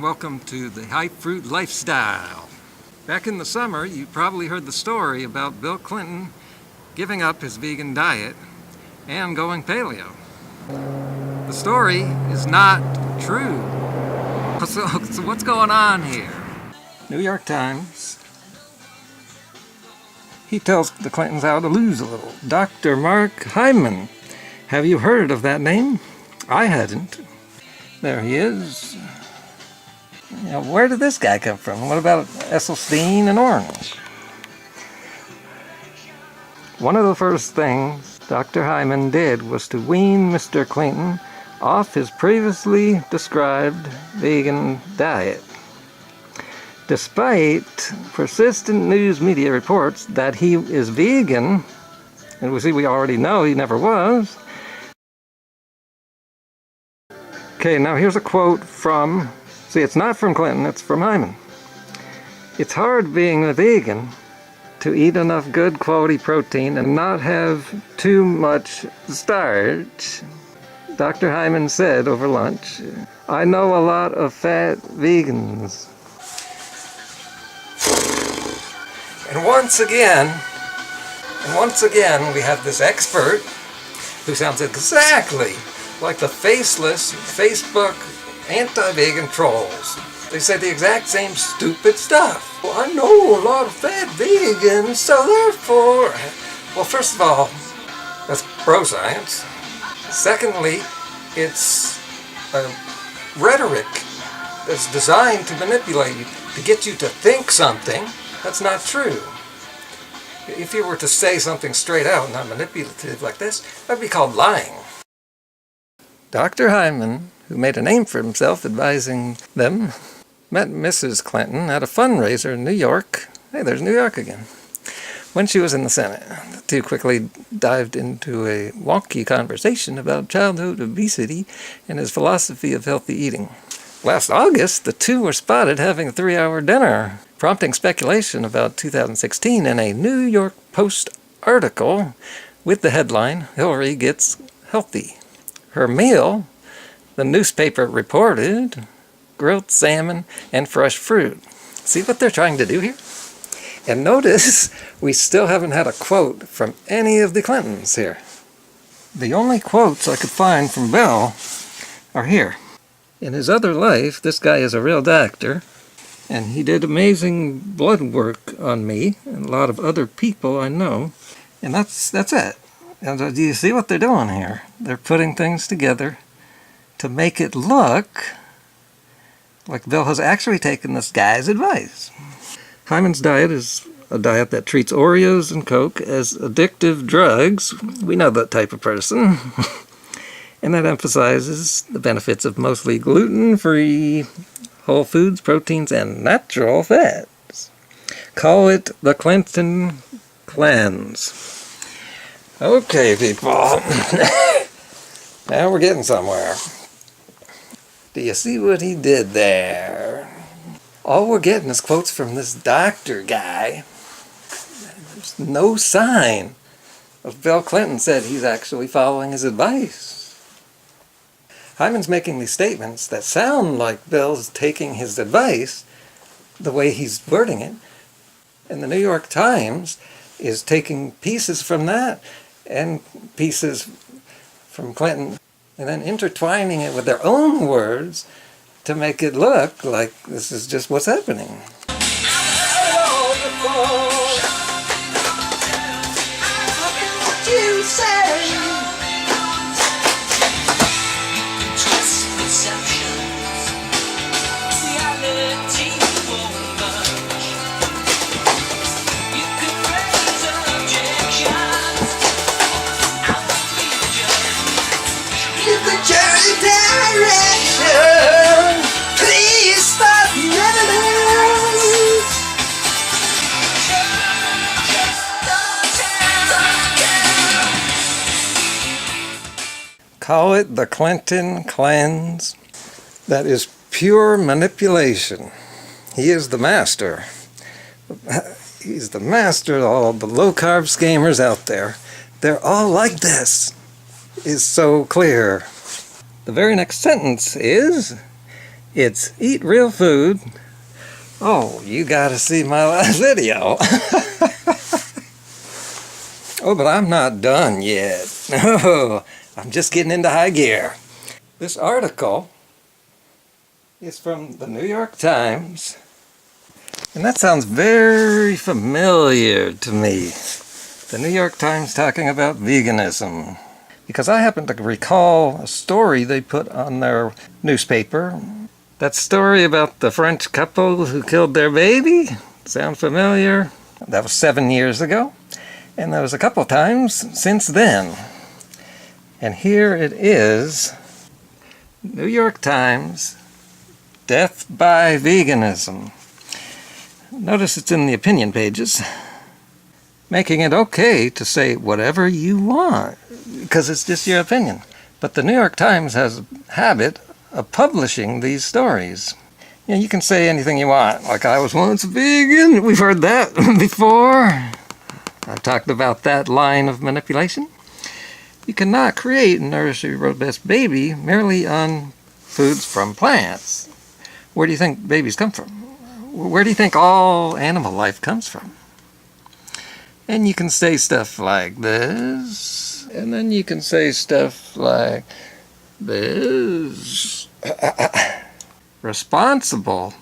welcome to the High Fruit Lifestyle. Back in the summer, you probably heard the story about Bill Clinton giving up his vegan diet and going paleo. The story is not true. So what's going on here? New York Times. He tells the Clintons how to lose a little. Dr. Mark Hyman. Have you heard of that name? I hadn't. There he is. Now, where did this guy come from? What about Esselstyn and Orange? One of the first things Dr. Hyman did was to wean Mr. Clinton off his previously described vegan diet. Despite persistent news media reports that he is vegan, and we already know he never was. Okay, now here's a quote from, see, it's not from Clinton, it's from Hyman. It's hard being a vegan to eat enough good quality protein and not have too much starch. Dr. Hyman said over lunch, I know a lot of fat vegans. And once again, we have this expert who sounds exactly like the faceless Facebook anti-vegan trolls. They say the exact same stupid stuff. Well, I know a lot of fat vegans, so therefore... Well, first of all, that's pro-science. Secondly, it's rhetoric that's designed to manipulate you, to get you to think something that's not true. If you were to say something straight out, not manipulative like this, that'd be called lying. Dr. Hyman, who made a name for himself advising them, met Mrs. Clinton at a fundraiser in New York. Hey, there's New York again. When she was in the Senate, the two quickly dived into a wonky conversation about childhood obesity and his philosophy of healthy eating. Last August, the two were spotted having a 3-hour dinner, prompting speculation about 2016 in a New York Post article with the headline, Hillary Gets Healthy. Her meal, the newspaper reported, grilled salmon and fresh fruit. See what they're trying to do here? And notice, we still haven't had a quote from any of the Clintons here. The only quotes I could find from Bill are here. In his other life, this guy is a real doctor, and he did amazing blood work on me and a lot of other people I know, and that's it. And do you see what they're doing here? They're putting things together to make it look like Bill has actually taken this guy's advice. Hyman's diet is a diet that treats Oreos and Coke as addictive drugs. We know that type of person. And that emphasizes the benefits of mostly gluten-free whole foods, proteins, and natural fats. Call it the Clinton cleanse. Okay, people. Now we're getting somewhere. Do you see what he did there? All we're getting is quotes from this doctor guy. There's no sign of Bill Clinton said he's actually following his advice. Hyman's making these statements that sound like Bill's taking his advice the way he's wording it. And the New York Times is taking pieces from that and pieces from Clinton and then intertwining it with their own words to make it look like this is just what's happening. Please stop Call it the Clinton cleanse. That is pure manipulation. He is the master. He's the master of all the low-carb scammers out there. They're all like this. Is so clear. The very next sentence is, It's Eat Real Food. Oh, you gotta see my last video. Oh, but I'm not done yet. No, I'm just getting into high gear. This article is from the New York Times, and that sounds very familiar to me. The New York Times talking about veganism. Because I happen to recall a story they put on their newspaper. That story about the French couple who killed their baby? Sound familiar? That was 7 years ago. And there was a couple times since then. And here it is. New York Times. Death by veganism. Notice it's in the opinion pages. Making it okay to say whatever you want, because it's just your opinion. But the New York Times has a habit of publishing these stories. You know, you can say anything you want, like I was once vegan. We've heard that before. I've talked about that line of manipulation. You cannot create and nourish a robust baby merely on foods from plants. Where do you think babies come from? Where do you think all animal life comes from? And you can say stuff like this, and then you can say stuff like this. Responsible.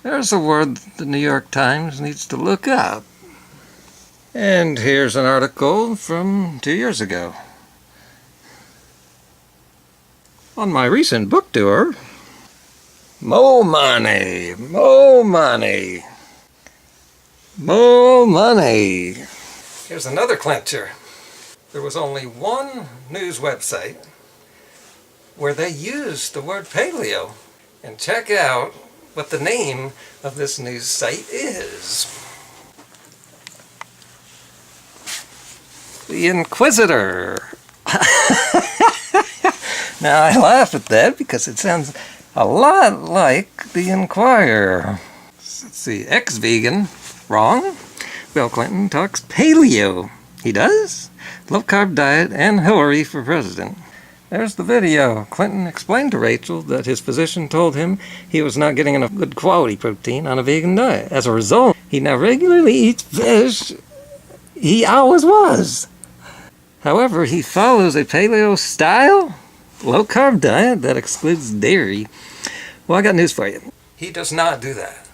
There's a word the New York Times needs to look up. And here's an article from 2 years ago. On my recent book tour, more money, more money. More money. Here's another clincher. There was only one news website where they used the word paleo. And check out what the name of this news site is. The Inquisitor. Now I laugh at that because it sounds a lot like the Inquirer. Let's see, ex-vegan. Wrong. Bill Clinton talks paleo. He does? Low-carb diet and Hillary for president. There's the video. Clinton explained to Rachel that his physician told him he was not getting enough good quality protein on a vegan diet. As a result, he now regularly eats fish. He always was. However, he follows a paleo-style low-carb diet that excludes dairy. Well, I got news for you. He does not do that.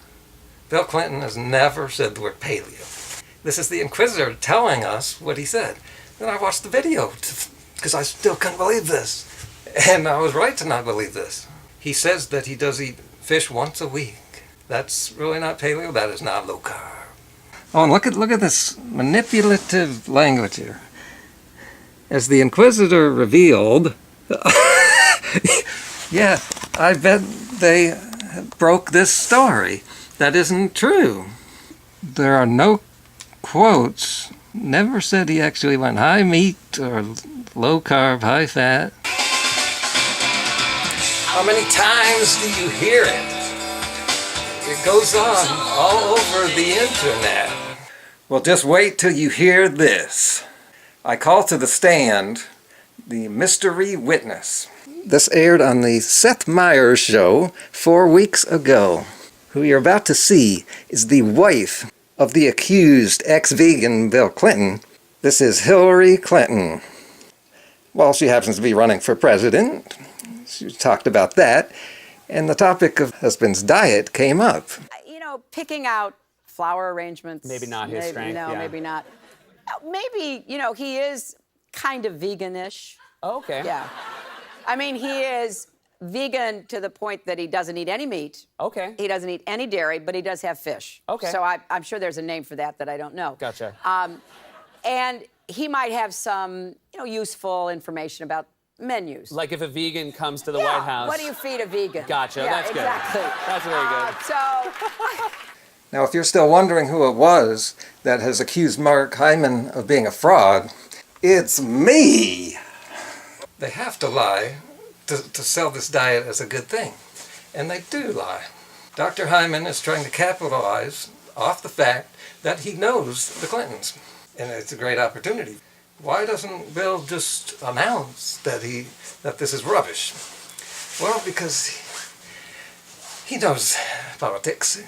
Bill Clinton has never said the word paleo. This is the Inquisitor telling us what he said. Then I watched the video because I still couldn't believe this. And I was right to not believe this. He says that he does eat fish once a week. That's really not paleo. That is not low carb. Oh, and look at this manipulative language here. As the Inquisitor revealed, yeah, I bet they broke this story. That isn't true. There are no quotes. Never said he actually went high meat or low carb, high fat. How many times do you hear it? It goes on all over the internet. Well, just wait till you hear this. I call to the stand the mystery witness. This aired on the Seth Meyers show 4 weeks ago. Who you're about to see is the wife of the accused ex-vegan Bill Clinton. This is Hillary Clinton. Well, she happens to be running for president. She talked about that. And the topic of husband's diet came up. You know, picking out flower arrangements. Maybe not his strength. No, yeah. maybe not. Maybe, you know, he is kind of veganish. Oh, okay. Yeah. I mean, he is vegan to the point that he doesn't eat any meat. Okay. He doesn't eat any dairy, but he does have fish. Okay. So I'm sure there's a name for that I don't know. Gotcha. And he might have some, you know, useful information about menus. Like if a vegan comes to the White House. What do you feed a vegan? Gotcha. Yeah, That's exactly. good. That's very good. So. Now, if you're still wondering who it was that has accused Mark Hyman of being a fraud, it's me! They have to lie to sell this diet as a good thing. And they do lie. Dr. Hyman is trying to capitalize off the fact that he knows the Clintons. And it's a great opportunity. Why doesn't Bill just announce that this is rubbish? Well, because he knows politics.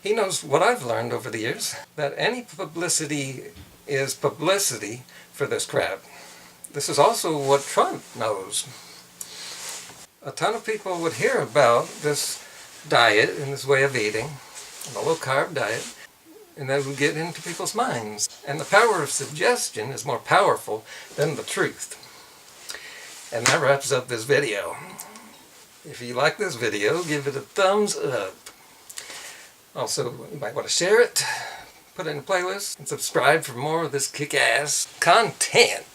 He knows what I've learned over the years, that any publicity is publicity for this crap. This is also what Trump knows. A ton of people would hear about this diet and this way of eating, a low-carb diet, and that would get into people's minds. And the power of suggestion is more powerful than the truth. And that wraps up this video. If you like this video, give it a thumbs up. Also, you might want to share it, put it in a playlist, and subscribe for more of this kick-ass content.